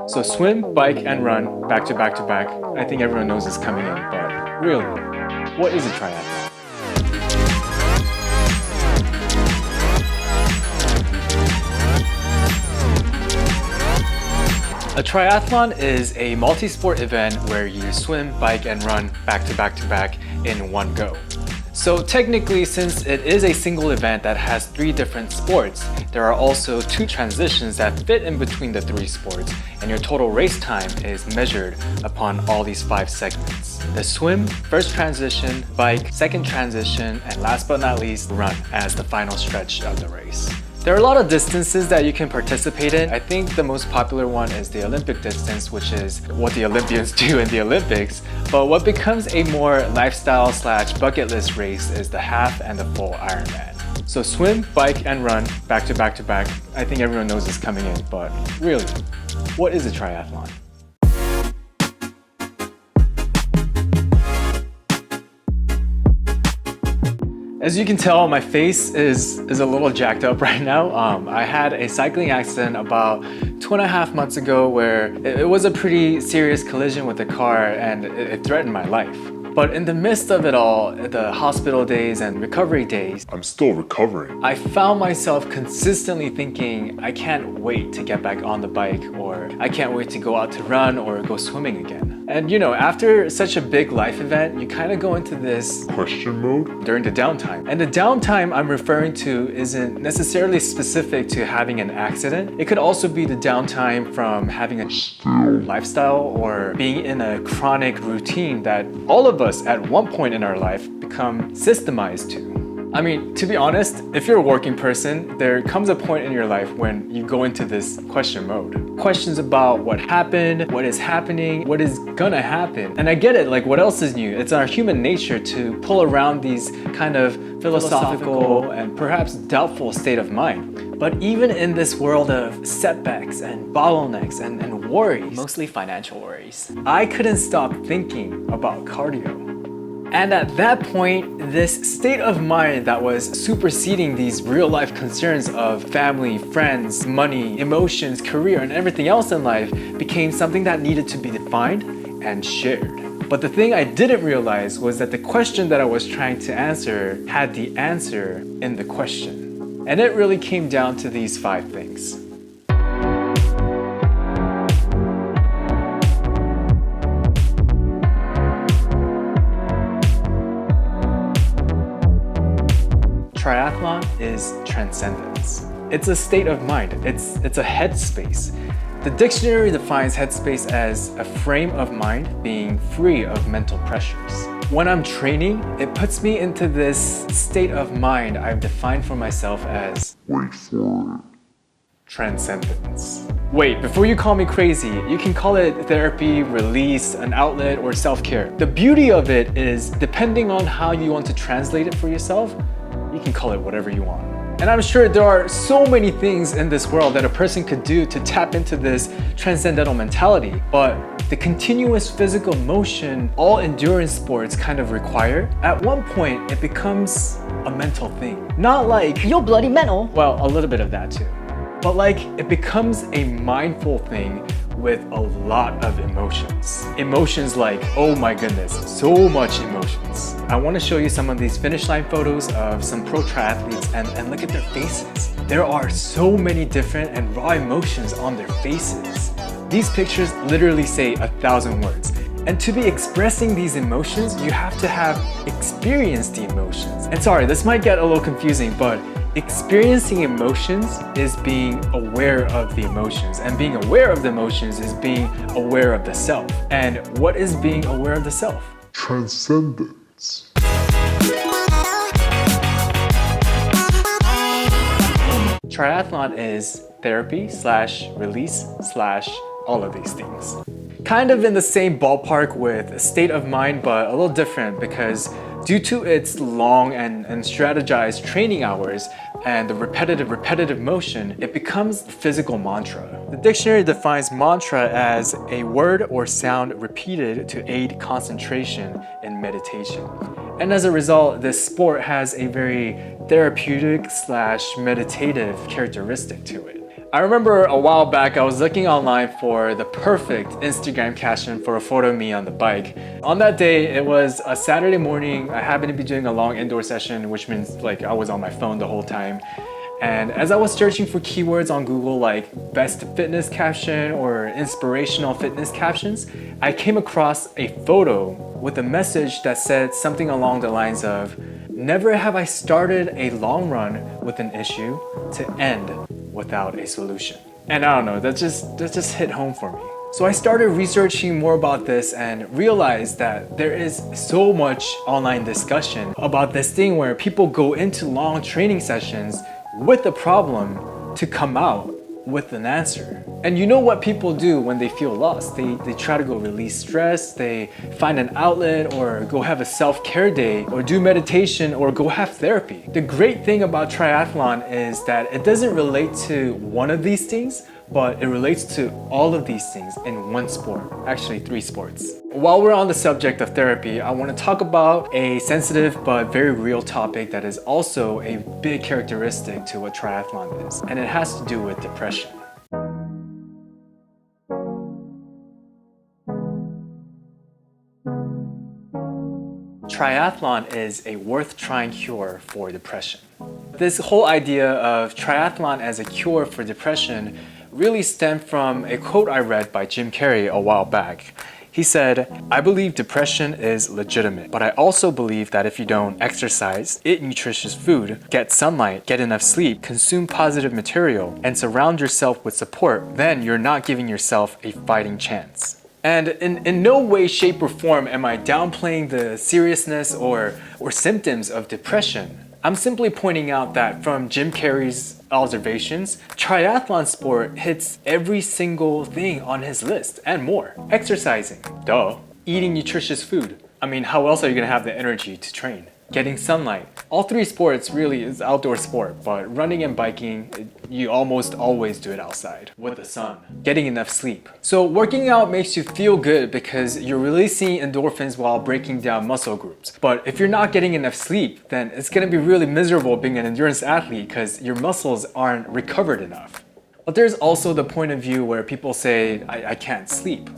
So swim, bike, and run back to back to back. I think everyone knows it's coming in, but really, what is a triathlon? A triathlon is a multi-sport event where you swim, bike, and run back to back to back in one go. So technically, since it is a single event that has 3 different sports, there are also 2 transitions that fit in between the 3 sports, and your total race time is measured upon all these 5 segments. The swim, first transition, bike, second transition, and last but not least, run as the final stretch of the race. There are a lot of distances that you can participate in. I think the most popular one is the Olympic distance, which is what the Olympians do in the Olympics. But what becomes a more lifestyle / bucket list race is the half and the full Ironman. So swim, bike, and run back to back to back. I think everyone knows it's coming in, but really, what is a triathlon? As you can tell, my face is a little jacked up right now. I had a cycling accident about 2.5 months ago where it was a pretty serious collision with a car and it threatened my life. But in the midst of it all, the hospital days and recovery days, I'm still recovering. I found myself consistently thinking, I can't wait to get back on the bike, or I can't wait to go out to run or go swimming again. And you know, after such a big life event, you kind of go into this Question mode? during the downtime. And the downtime I'm referring to isn't necessarily specific to having an accident. It could also be the downtime from having a lifestyle or being in a chronic routine that all of us at one point in our life become systemized to. I mean, to be honest, if you're a working person, there comes a point in your life when you go into this question mode. Questions about what happened, what is happening, what is gonna happen. And I get it, like what else is new? It's our human nature to pull around these kind of philosophical and perhaps doubtful state of mind. But even in this world of setbacks and bottlenecks and worries, mostly financial worries, I couldn't stop thinking about cardio. And at that point, this state of mind that was superseding these real life concerns of family, friends, money, emotions, career, and everything else in life became something that needed to be defined and shared. But the thing I didn't realize was that the question that I was trying to answer had the answer in the question. And it really came down to these 5 things. Triathlon is transcendence. It's a state of mind. It's a headspace. The dictionary defines headspace as a frame of mind being free of mental pressures. When I'm training, it puts me into this state of mind I've defined for myself as Wait for it. transcendence. Wait, before you call me crazy, you can call it therapy, release, an outlet, or self-care. The beauty of it is, depending on how you want to translate it for yourself, you can call it whatever you want. And I'm sure there are so many things in this world that a person could do to tap into this transcendental mentality, but the continuous physical motion all endurance sports kind of require, at one point it becomes a mental thing. Not like, You're bloody mental. well, a little bit of that too. But like, it becomes a mindful thing with a lot of emotions. Emotions like, oh my goodness, so much emotions. I want to show you some of these finish line photos of some pro triathletes and look at their faces. There are so many different and raw emotions on their faces. These pictures literally say 1,000 words. And to be expressing these emotions, you have to have experienced the emotions. And sorry, this might get a little confusing, but experiencing emotions is being aware of the emotions. And being aware of the emotions is being aware of the self. And what is being aware of the self? Transcendence. Triathlon is therapy / release / all of these things. Kind of in the same ballpark with state of mind, but a little different because due to its long and strategized training hours and the repetitive motion, it becomes a physical mantra. The dictionary defines mantra as a word or sound repeated to aid concentration in meditation. And as a result, this sport has a very therapeutic / meditative characteristic to it. I remember a while back I was looking online for the perfect Instagram caption for a photo of me on the bike. On that day, it was a Saturday morning. I happened to be doing a long indoor session, which means like I was on my phone the whole time. And as I was searching for keywords on Google like best fitness caption or inspirational fitness captions, I came across a photo with a message that said something along the lines of, "Never have I started a long run with an issue to end without a solution." And I don't know, that just hit home for me. So I started researching more about this and realized that there is so much online discussion about this thing where people go into long training sessions with a problem to come out with an answer. And you know what people do when they feel lost? They try to go release stress, they find an outlet or go have a self-care day or do meditation or go have therapy. The great thing about triathlon is that it doesn't relate to one of these things, but it relates to all of these things in one sport, actually 3 sports. While we're on the subject of therapy, I want to talk about a sensitive but very real topic that is also a big characteristic to what triathlon is, and it has to do with depression. Triathlon is a worth-trying cure for depression. This whole idea of triathlon as a cure for depression really stemmed from a quote I read by Jim Carrey a while back. He said, "I believe depression is legitimate, but I also believe that if you don't exercise, eat nutritious food, get sunlight, get enough sleep, consume positive material, and surround yourself with support, then you're not giving yourself a fighting chance." And in no way, shape, or form am I downplaying the seriousness or symptoms of depression. I'm simply pointing out that from Jim Carrey's observations, triathlon sport hits every single thing on his list and more. Exercising, duh. Eating nutritious food. I mean, how else are you gonna have the energy to train? Getting sunlight. All 3 sports really is outdoor sport, but running and biking, you almost always do it outside with the sun. Getting enough sleep. So working out makes you feel good because you're releasing endorphins while breaking down muscle groups. But if you're not getting enough sleep, then it's gonna be really miserable being an endurance athlete because your muscles aren't recovered enough. But there's also the point of view where people say, I can't sleep.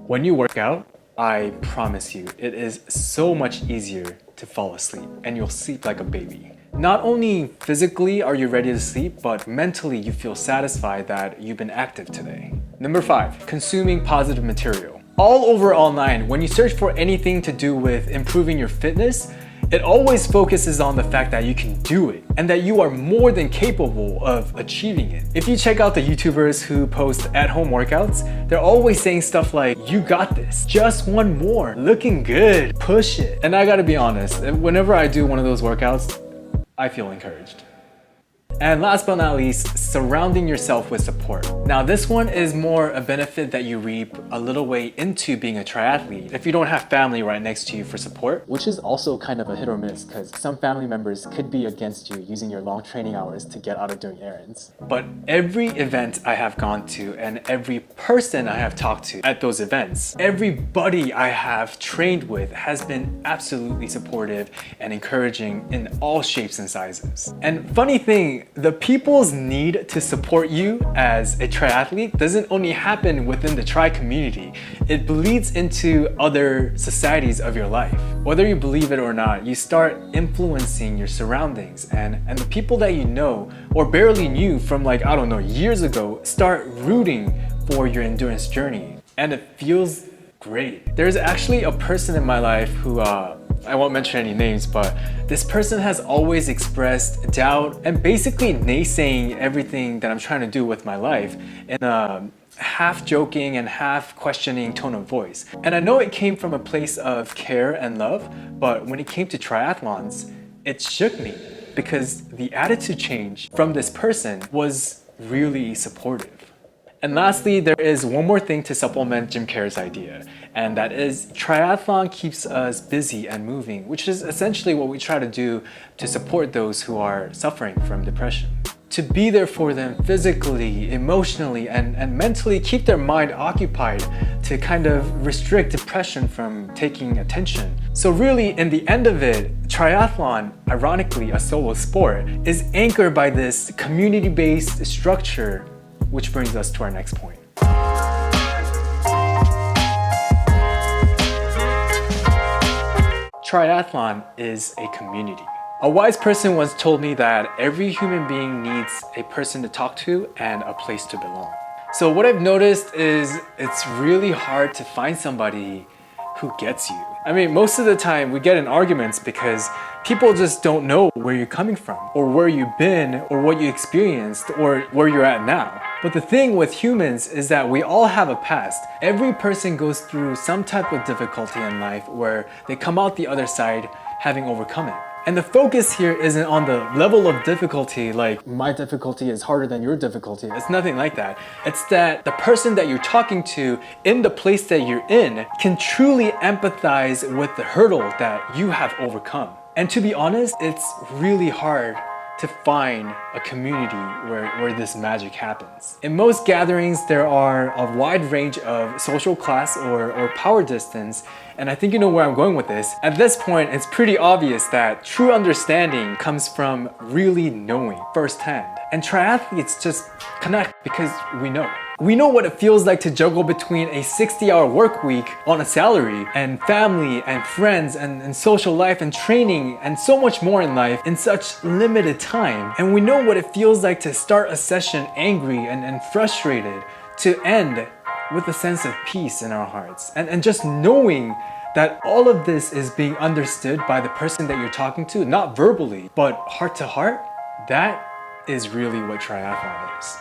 When you work out, I promise you, it is so much easier to fall asleep, and you'll sleep like a baby. Not only physically are you ready to sleep, but mentally you feel satisfied that you've been active today. Number 5, consuming positive material. All over online, when you search for anything to do with improving your fitness, it always focuses on the fact that you can do it and that you are more than capable of achieving it. If you check out the YouTubers who post at-home workouts, they're always saying stuff like, "You got this, just one more, looking good, push it." And I gotta be honest, whenever I do one of those workouts, I feel encouraged. And last but not least, surrounding yourself with support. Now this one is more a benefit that you reap a little way into being a triathlete if you don't have family right next to you for support, which is also kind of a hit or miss because some family members could be against you using your long training hours to get out of doing errands. But every event I have gone to and every person I have talked to at those events, everybody I have trained with has been absolutely supportive and encouraging in all shapes and sizes. And funny thing, the people's need to support you as a triathlete doesn't only happen within the tri community, it bleeds into other societies of your life. Whether you believe it or not, you start influencing your surroundings and the people that you know or barely knew from like, I don't know, years ago, start rooting for your endurance journey. And it feels great. There's actually a person in my life who, I won't mention any names, but this person has always expressed doubt and basically naysaying everything that I'm trying to do with my life in a half joking and half questioning tone of voice. And I know it came from a place of care and love, but when it came to triathlons, it shook me because the attitude change from this person was really supportive. And lastly, there is one more thing to supplement Jim Carrey's idea, and that is triathlon keeps us busy and moving, which is essentially what we try to do to support those who are suffering from depression. To be there for them physically, emotionally, and mentally, keep their mind occupied, to kind of restrict depression from taking attention. So really, in the end of it, triathlon, ironically a solo sport, is anchored by this community-based structure, which brings us to our next point. Triathlon is a community. A wise person once told me that every human being needs a person to talk to and a place to belong. So what I've noticed is it's really hard to find somebody who gets you. I mean, most of the time we get in arguments because people just don't know where you're coming from, or where you've been, or what you experienced, or where you're at now. But the thing with humans is that we all have a past. Every person goes through some type of difficulty in life where they come out the other side having overcome it. And the focus here isn't on the level of difficulty, like my difficulty is harder than your difficulty. It's nothing like that. It's that the person that you're talking to in the place that you're in can truly empathize with the hurdle that you have overcome. And to be honest, it's really hard to find a community where this magic happens. In most gatherings, there are a wide range of social class or power distance, and I think you know where I'm going with this. At this point, it's pretty obvious that true understanding comes from really knowing firsthand. And triathletes just connect because we know. We know what it feels like to juggle between a 60-hour work week on a salary and family and friends and social life and training and so much more in life in such limited time. And we know what it feels like to start a session angry and frustrated, to end with a sense of peace in our hearts. And just knowing that all of this is being understood by the person that you're talking to, not verbally, but heart to heart, that is really what triathlon is.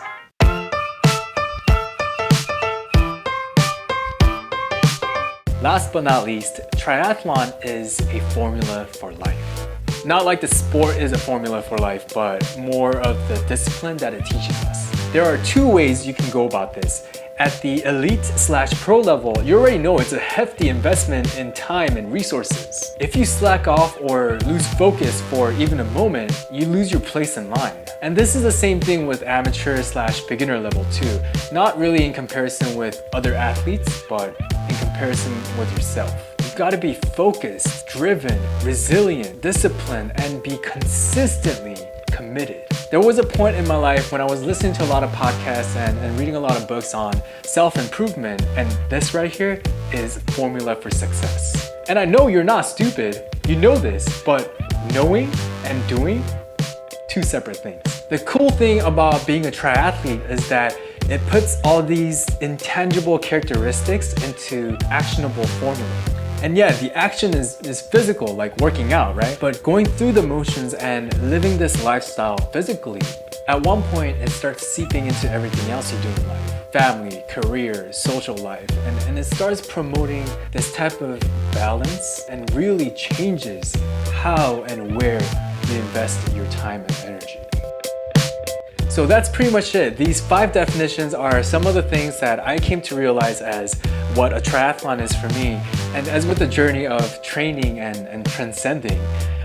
Last but not least, triathlon is a formula for life. Not like the sport is a formula for life, but more of the discipline that it teaches us. There are two ways you can go about this. At the elite/pro level, you already know it's a hefty investment in time and resources. If you slack off or lose focus for even a moment, you lose your place in line. And this is the same thing with amateur/beginner level too. Not really in comparison with other athletes, but in comparison with yourself. You've got to be focused, driven, resilient, disciplined, and be consistently committed. There was a point in my life when I was listening to a lot of podcasts and reading a lot of books on self-improvement, and this right here is formula for success. And I know you're not stupid, you know this, but knowing and doing, two separate things. The cool thing about being a triathlete is that it puts all these intangible characteristics into actionable formula. And yeah, the action is physical, like working out, right? But going through the motions and living this lifestyle physically, at one point it starts seeping into everything else you do in life. Family, career, social life, and it starts promoting this type of balance and really changes how and where you invest your time and energy. So that's pretty much it. These 5 definitions are some of the things that I came to realize as what a triathlon is for me. And as with the journey of training and transcending,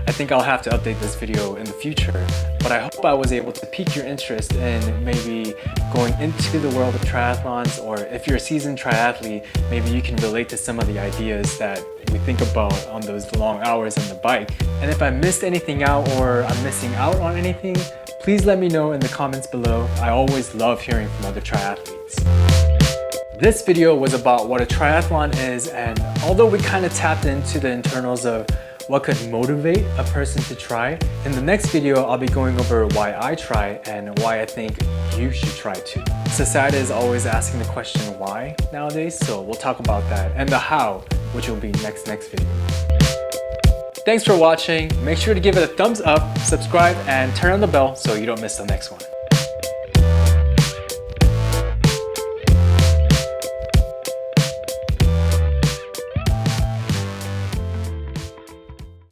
I think I'll have to update this video in the future. But I hope I was able to pique your interest in maybe going into the world of triathlons, or if you're a seasoned triathlete, maybe you can relate to some of the ideas that we think about on those long hours on the bike. And if I missed anything out or I'm missing out on anything, please let me know in the comments below. I always love hearing from other triathletes. This video was about what a triathlon is, and although we kind of tapped into the internals of what could motivate a person to try, in the next video I'll be going over why I try and why I think you should try too. Society is always asking the question why nowadays, so we'll talk about that, and the how, which will be next video. Thanks for watching. Make sure to give it a thumbs up, subscribe, and turn on the bell so you don't miss the next one.